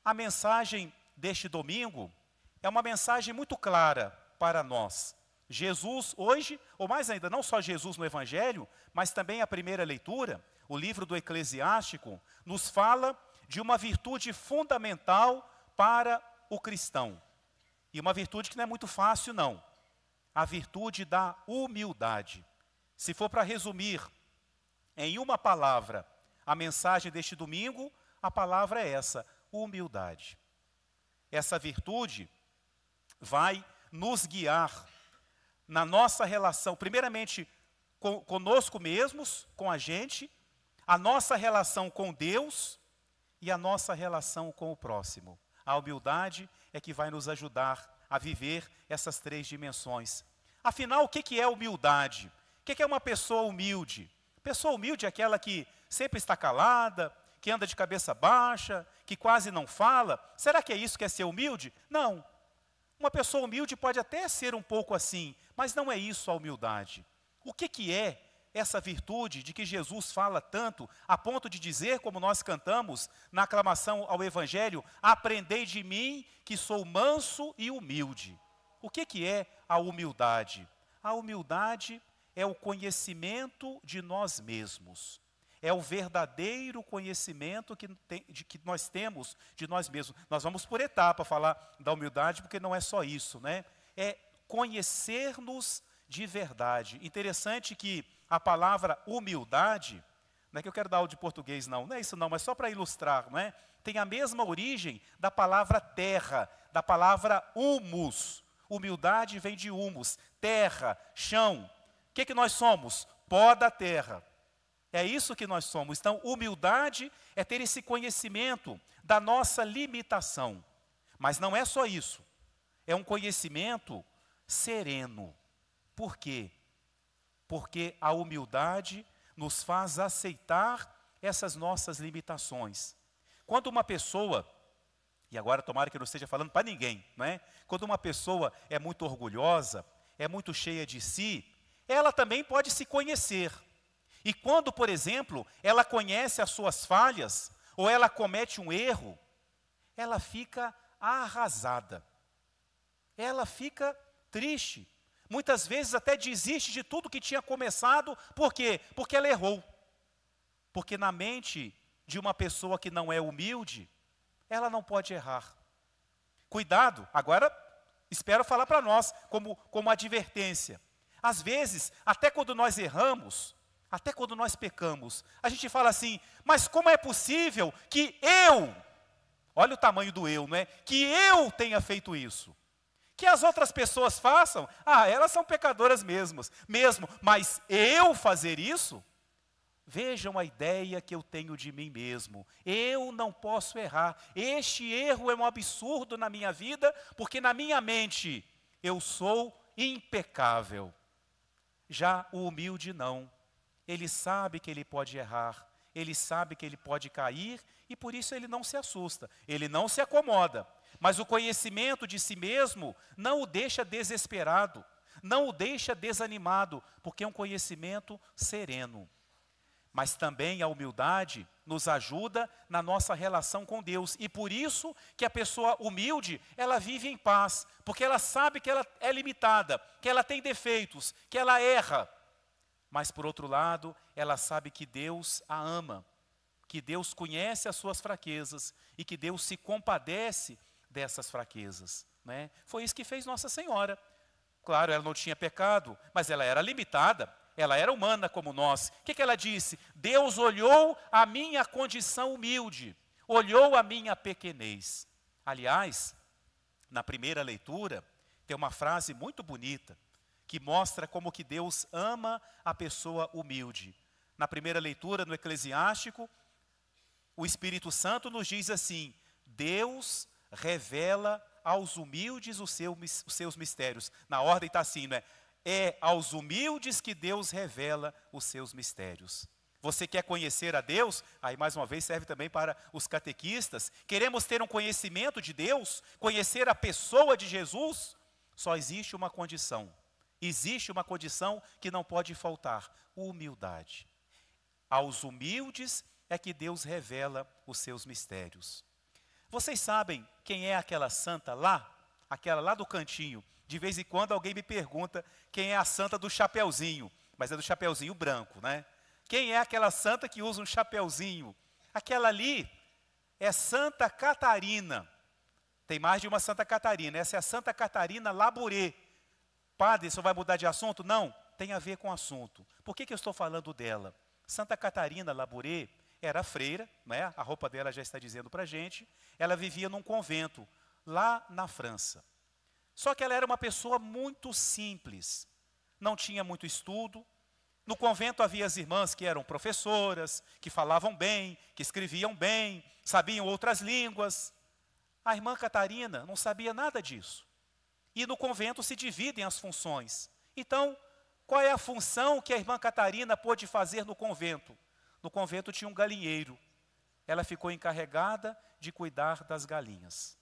a mensagem deste domingo é uma mensagem muito clara para nós. Jesus hoje, ou mais ainda, não só Jesus no Evangelho, mas também a primeira leitura, o livro do Eclesiástico, nos fala de uma virtude fundamental para o cristão. E uma virtude que não é muito fácil, não. A virtude da humildade. Se for para resumir em uma palavra a mensagem deste domingo, a palavra é essa: humildade. Essa virtude vai nos guiar na nossa relação, primeiramente conosco mesmos, com a gente, a nossa relação com Deus e a nossa relação com o próximo. A humildade é que vai nos ajudar a viver essas três dimensões. Afinal, o que é humildade? O que é uma pessoa humilde? Pessoa humilde é aquela que sempre está calada, que anda de cabeça baixa, que quase não fala. Será que é isso que é ser humilde? Não. Uma pessoa humilde pode até ser um pouco assim, mas não é isso a humildade. O que é essa virtude de que Jesus fala tanto, a ponto de dizer, como nós cantamos na aclamação ao Evangelho: aprendei de mim que sou manso e humilde. O que é a humildade? A humildade é o conhecimento de nós mesmos. É o verdadeiro conhecimento que nós temos de nós mesmos. Nós vamos por etapa falar da humildade, porque não é só isso, né? É conhecer-nos de verdade. Interessante que a palavra humildade, não é que eu quero dar aula de português, não é isso não, mas só para ilustrar, não é? Tem a mesma origem da palavra terra, da palavra humus. Humildade vem de humus, terra, chão. O que nós somos? Pó da terra. É isso que nós somos. Então, humildade é ter esse conhecimento da nossa limitação. Mas não é só isso. É um conhecimento sereno. Por quê? Porque a humildade nos faz aceitar essas nossas limitações. Quando uma pessoa, e agora tomara que eu não esteja falando para ninguém, não é? Quando uma pessoa é muito orgulhosa, é muito cheia de si, ela também pode se conhecer. E quando, por exemplo, ela conhece as suas falhas, ou ela comete um erro, ela fica arrasada. Ela fica triste. Muitas vezes até desiste de tudo que tinha começado. Por quê? Porque ela errou. Porque na mente de uma pessoa que não é humilde, ela não pode errar. Cuidado, agora espero falar para nós como advertência. Às vezes, até quando nós erramos, até quando nós pecamos, a gente fala assim: mas como é possível que eu, olha o tamanho do eu, não é? Que eu tenha feito isso. Que as outras pessoas façam, elas são pecadoras mesmo, mas eu fazer isso? Vejam a ideia que eu tenho de mim mesmo. Eu não posso errar. Este erro é um absurdo na minha vida, porque na minha mente eu sou impecável. Já o humilde não. Ele sabe que ele pode errar, ele sabe que ele pode cair, e por isso ele não se assusta, ele não se acomoda. Mas o conhecimento de si mesmo não o deixa desesperado, não o deixa desanimado, porque é um conhecimento sereno. Mas também a humildade nos ajuda na nossa relação com Deus. E por isso que a pessoa humilde, ela vive em paz, porque ela sabe que ela é limitada, que ela tem defeitos, que ela erra. Mas por outro lado, ela sabe que Deus a ama, que Deus conhece as suas fraquezas e que Deus se compadece dessas fraquezas, né? Foi isso que fez Nossa Senhora. Claro, ela não tinha pecado, mas ela era limitada, ela era humana como nós. O que ela disse? Deus olhou a minha condição humilde, olhou a minha pequenez. Aliás, na primeira leitura, tem uma frase muito bonita, que mostra como que Deus ama a pessoa humilde. Na primeira leitura, no Eclesiástico, o Espírito Santo nos diz assim: Deus revela aos humildes os seus mistérios. Na ordem está assim, não é? É aos humildes que Deus revela os seus mistérios. Você quer conhecer a Deus? Aí mais uma vez serve também para os catequistas. Queremos ter um conhecimento de Deus? Conhecer a pessoa de Jesus? Só existe uma condição. Existe uma condição que não pode faltar: humildade. Aos humildes é que Deus revela os seus mistérios. Vocês sabem quem é aquela santa lá? Aquela lá do cantinho. De vez em quando alguém me pergunta quem é a santa do chapeuzinho, mas é do chapeuzinho branco, né? Quem é aquela santa que usa um chapeuzinho? Aquela ali é Santa Catarina. Tem mais de uma Santa Catarina. Essa é a Santa Catarina Labouré. Padre, isso vai mudar de assunto? Não, tem a ver com o assunto. Por que eu estou falando dela? Santa Catarina Labouré era freira, né? A roupa dela já está dizendo para a gente. Ela vivia num convento, lá na França. Só que ela era uma pessoa muito simples. Não tinha muito estudo. No convento havia as irmãs que eram professoras, que falavam bem, que escreviam bem, sabiam outras línguas. A irmã Catarina não sabia nada disso. E no convento se dividem as funções. Então, qual é a função que a irmã Catarina pôde fazer no convento? No convento tinha um galinheiro. Ela ficou encarregada de cuidar das galinhas.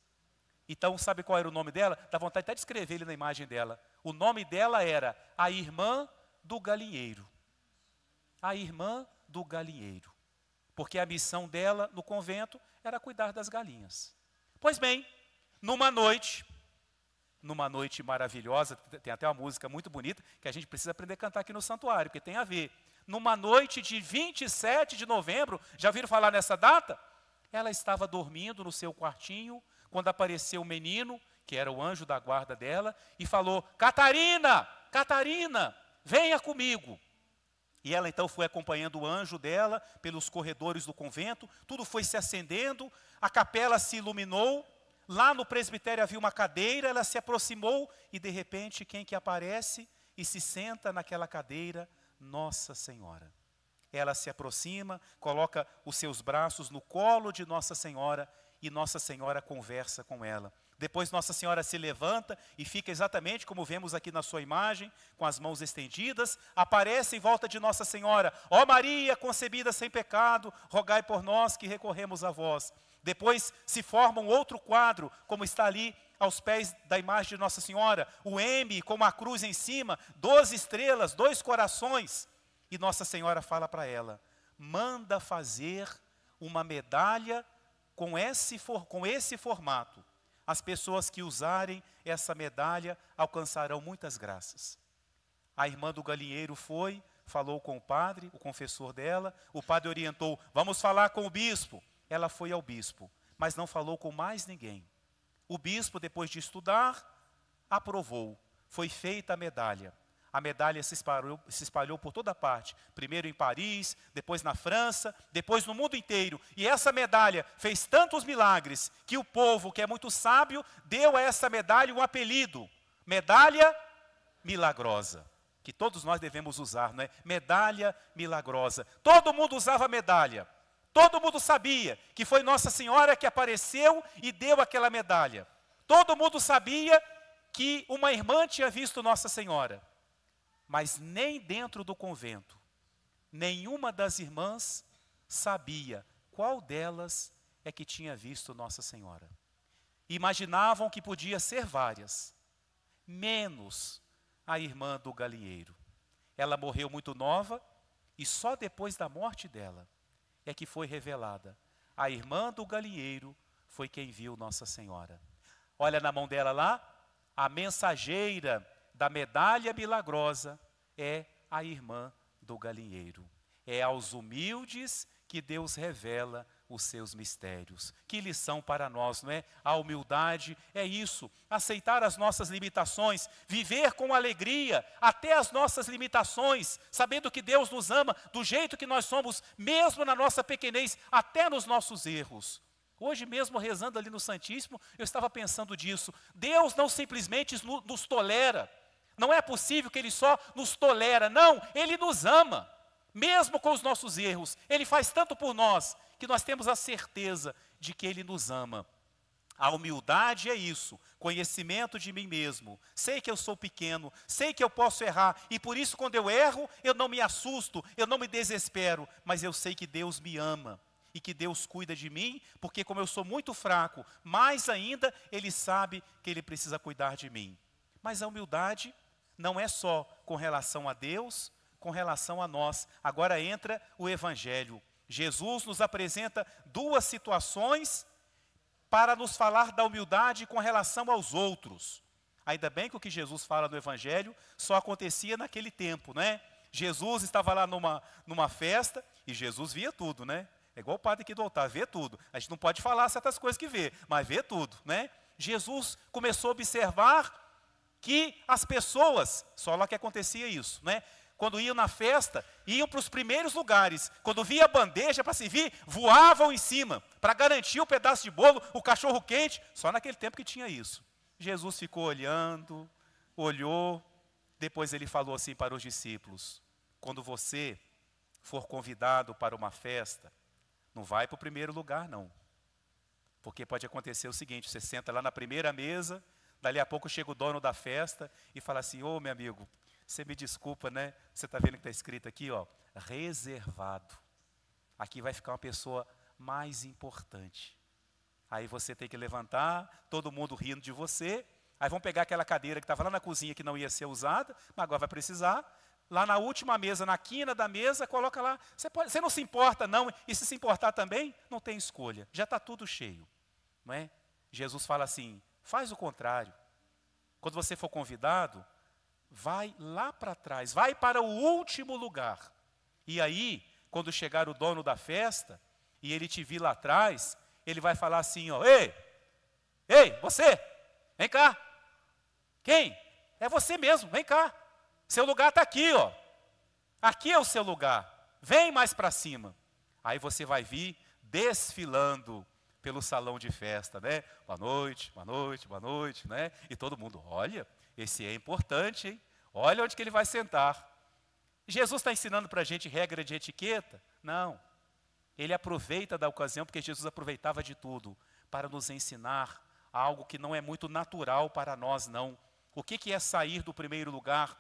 Então, sabe qual era o nome dela? Dá vontade até de escrever ele na imagem dela. O nome dela era a irmã do galinheiro. A irmã do galinheiro. Porque a missão dela no convento era cuidar das galinhas. Pois bem, numa noite maravilhosa, tem até uma música muito bonita, que a gente precisa aprender a cantar aqui no santuário, porque tem a ver. Numa noite de 27 de novembro, já viram falar nessa data? Ela estava dormindo no seu quartinho, quando apareceu o menino, que era o anjo da guarda dela, e falou: Catarina, Catarina, venha comigo. E ela então foi acompanhando o anjo dela pelos corredores do convento, tudo foi se acendendo, a capela se iluminou, lá no presbitério havia uma cadeira, ela se aproximou e de repente quem que aparece e se senta naquela cadeira? Nossa Senhora. Ela se aproxima, coloca os seus braços no colo de Nossa Senhora e Nossa Senhora conversa com ela. Depois Nossa Senhora se levanta e fica exatamente como vemos aqui na sua imagem, com as mãos estendidas, aparece em volta de Nossa Senhora: ó Maria, concebida sem pecado, rogai por nós que recorremos a vós. Depois se forma um outro quadro, como está ali aos pés da imagem de Nossa Senhora, o M com uma cruz em cima, 12 estrelas, 2 corações. E Nossa Senhora fala para ela: manda fazer uma medalha com esse formato. As pessoas que usarem essa medalha alcançarão muitas graças. A irmã do galinheiro foi, falou com o padre, o confessor dela, o padre orientou: vamos falar com o bispo. Ela foi ao bispo, mas não falou com mais ninguém. O bispo, depois de estudar, aprovou. Foi feita a medalha. A medalha se espalhou por toda parte. Primeiro em Paris, depois na França, depois no mundo inteiro. E essa medalha fez tantos milagres que o povo, que é muito sábio, deu a essa medalha um apelido: medalha milagrosa. Que todos nós devemos usar, não é? Medalha milagrosa. Todo mundo usava medalha. Todo mundo sabia que foi Nossa Senhora que apareceu e deu aquela medalha. Todo mundo sabia que uma irmã tinha visto Nossa Senhora. Mas nem dentro do convento, nenhuma das irmãs sabia qual delas é que tinha visto Nossa Senhora. Imaginavam que podia ser várias, menos a irmã do galinheiro. Ela morreu muito nova e só depois da morte dela é que foi revelada: a irmã do galinheiro foi quem viu Nossa Senhora. Olha na mão dela lá, a mensageira da medalha milagrosa é a irmã do galinheiro. É aos humildes que Deus revela os seus mistérios. Que lição para nós, não é? A humildade é isso, aceitar as nossas limitações, viver com alegria até as nossas limitações, sabendo que Deus nos ama do jeito que nós somos, mesmo na nossa pequenez, até nos nossos erros. Hoje mesmo, rezando ali no Santíssimo, eu estava pensando disso. Deus não simplesmente nos tolera. Não é possível que Ele só nos tolera. Não, Ele nos ama. Mesmo com os nossos erros. Ele faz tanto por nós, que nós temos a certeza de que Ele nos ama. A humildade é isso, conhecimento de mim mesmo. Sei que eu sou pequeno, sei que eu posso errar. E por isso, quando eu erro, eu não me assusto, eu não me desespero. Mas eu sei que Deus me ama. E que Deus cuida de mim, porque como eu sou muito fraco, mais ainda Ele sabe que Ele precisa cuidar de mim. Mas a humildade não é só com relação a Deus, com relação a nós. Agora entra o Evangelho. Jesus nos apresenta duas situações para nos falar da humildade com relação aos outros. Ainda bem que o que Jesus fala no Evangelho só acontecia naquele tempo, né? Jesus estava lá numa festa e Jesus via tudo, né? É igual o padre aqui do altar, vê tudo. A gente não pode falar certas coisas que vê, mas vê tudo, né? Jesus começou a observar que as pessoas, só lá que acontecia isso, né? Quando iam na festa, iam para os primeiros lugares. Quando via a bandeja para servir, voavam em cima, para garantir o pedaço de bolo, o cachorro quente. Só naquele tempo que tinha isso. Jesus ficou olhando, olhou, depois ele falou assim para os discípulos: quando você for convidado para uma festa, não vai para o primeiro lugar não. Porque pode acontecer o seguinte, você senta lá na primeira mesa, dali a pouco chega o dono da festa e fala assim: ô meu amigo, você me desculpa, né? Você está vendo que está escrito aqui, ó, reservado. Aqui vai ficar uma pessoa mais importante. Aí você tem que levantar, todo mundo rindo de você. Aí vão pegar aquela cadeira que estava lá na cozinha que não ia ser usada, mas agora vai precisar. Lá na última mesa, na quina da mesa, coloca lá. Você não se importa não, e se importar também, não tem escolha. Já está tudo cheio, não é? Jesus fala assim, faz o contrário. Quando você for convidado, vai lá para trás, vai para o último lugar. E aí, quando chegar o dono da festa, e ele te vir lá atrás, ele vai falar assim, ó, ei, você, vem cá. Quem? É você mesmo, vem cá. Seu lugar está aqui, ó. Aqui é o seu lugar. Vem mais para cima. Aí você vai vir desfilando pelo salão de festa, né? Boa noite, boa noite, boa noite, né? E todo mundo, olha, esse é importante, hein? Olha onde que ele vai sentar. Jesus está ensinando para a gente regra de etiqueta? Não. Ele aproveita da ocasião, porque Jesus aproveitava de tudo, para nos ensinar algo que não é muito natural para nós, não. O que é sair do primeiro lugar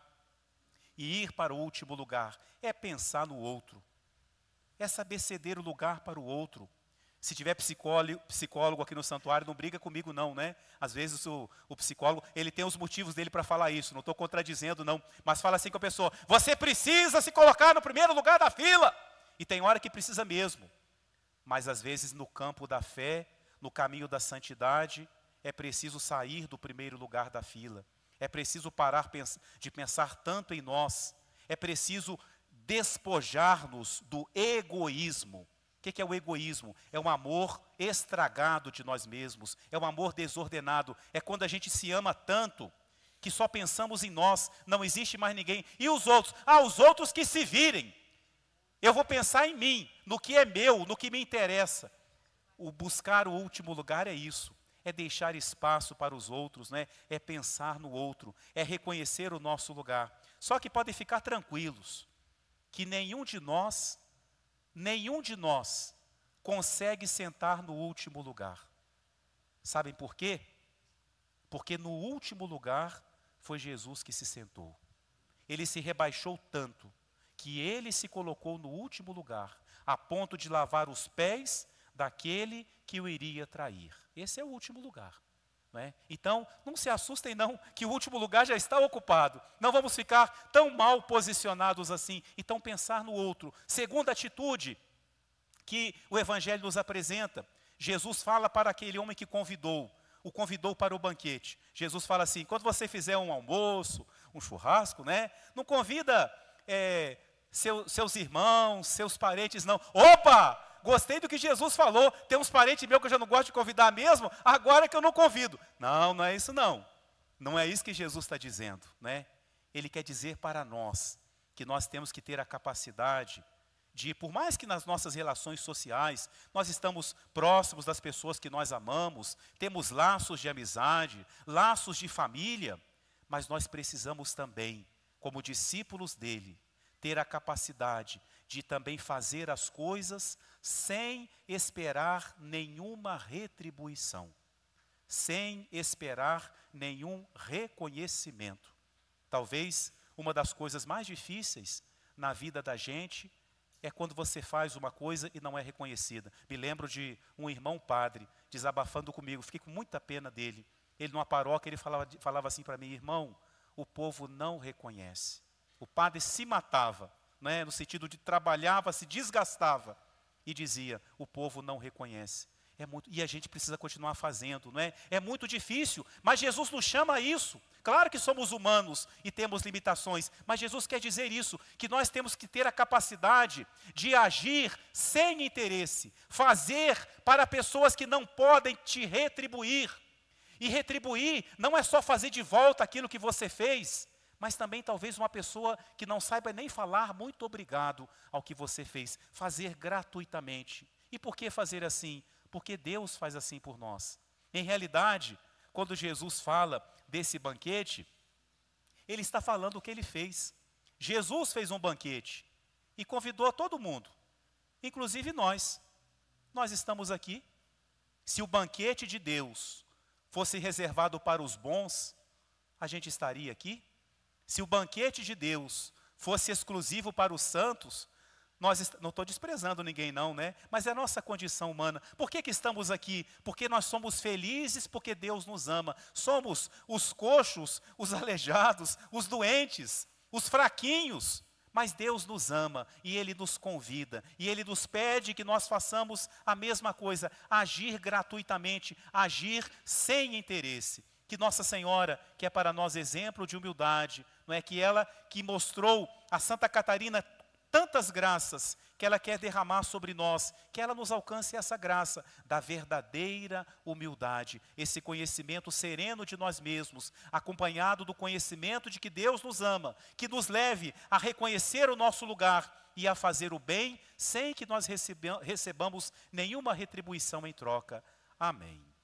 e ir para o último lugar? É pensar no outro. É saber ceder o lugar para o outro. Se tiver psicólogo aqui no santuário, não briga comigo não, né? Às vezes o psicólogo, ele tem os motivos dele para falar isso, não estou contradizendo não, mas fala assim com a pessoa, você precisa se colocar no primeiro lugar da fila. E tem hora que precisa mesmo. Mas às vezes no campo da fé, no caminho da santidade, é preciso sair do primeiro lugar da fila. É preciso parar de pensar tanto em nós. É preciso despojar-nos do egoísmo. O que é o egoísmo? É um amor estragado de nós mesmos. É um amor desordenado. É quando a gente se ama tanto que só pensamos em nós. Não existe mais ninguém. E os outros? Ah, os outros que se virem. Eu vou pensar em mim, no que é meu, no que me interessa. O buscar o último lugar é isso. É deixar espaço para os outros, né? É pensar no outro, é reconhecer o nosso lugar. Só que podem ficar tranquilos, que nenhum de nós consegue sentar no último lugar. Sabem por quê? Porque no último lugar foi Jesus que se sentou. Ele se rebaixou tanto, que ele se colocou no último lugar, a ponto de lavar os pés daquele que o iria trair. Esse é o último lugar. Não é? Então, não se assustem não, que o último lugar já está ocupado. Não vamos ficar tão mal posicionados assim. Então, pensar no outro. Segunda atitude que o Evangelho nos apresenta. Jesus fala para aquele homem que o convidou para o banquete. Jesus fala assim, quando você fizer um almoço, um churrasco, né? Não convida seus irmãos, seus parentes, não. Opa! Gostei do que Jesus falou, tem uns parentes meus que eu já não gosto de convidar mesmo, agora que eu não convido. Não, não é isso não. Não é isso que Jesus está dizendo, né? Ele quer dizer para nós, que nós temos que ter a capacidade de, por mais que nas nossas relações sociais, nós estamos próximos das pessoas que nós amamos, temos laços de amizade, laços de família, mas nós precisamos também, como discípulos dele, ter a capacidade de também fazer as coisas sem esperar nenhuma retribuição, sem esperar nenhum reconhecimento. Talvez uma das coisas mais difíceis na vida da gente é quando você faz uma coisa e não é reconhecida. Me lembro de um irmão padre desabafando comigo, fiquei com muita pena dele. Ele numa paróquia, ele falava assim para mim, irmão, o povo não reconhece. O padre se matava, né, no sentido de trabalhava, se desgastava e dizia, o povo não reconhece. E a gente precisa continuar fazendo, não é? É muito difícil, mas Jesus nos chama a isso. Claro que somos humanos e temos limitações, mas Jesus quer dizer isso, que nós temos que ter a capacidade de agir sem interesse, fazer para pessoas que não podem te retribuir. E retribuir não é só fazer de volta aquilo que você fez, mas também talvez uma pessoa que não saiba nem falar muito obrigado ao que você fez, fazer gratuitamente. E por que fazer assim? Porque Deus faz assim por nós. Em realidade, quando Jesus fala desse banquete, ele está falando o que ele fez. Jesus fez um banquete e convidou a todo mundo, inclusive nós. Nós estamos aqui. Se o banquete de Deus fosse reservado para os bons, a gente estaria aqui. Se o banquete de Deus fosse exclusivo para os santos, não estou desprezando ninguém não, né? Mas é a nossa condição humana. Por que estamos aqui? Porque nós somos felizes, porque Deus nos ama. Somos os coxos, os aleijados, os doentes, os fraquinhos. Mas Deus nos ama e Ele nos convida. E Ele nos pede que nós façamos a mesma coisa. Agir gratuitamente, agir sem interesse. Que Nossa Senhora, que é para nós exemplo de humildade, não é? Que ela que mostrou a Santa Catarina tantas graças que ela quer derramar sobre nós, que ela nos alcance essa graça da verdadeira humildade, esse conhecimento sereno de nós mesmos, acompanhado do conhecimento de que Deus nos ama, que nos leve a reconhecer o nosso lugar e a fazer o bem, sem que nós recebamos nenhuma retribuição em troca. Amém.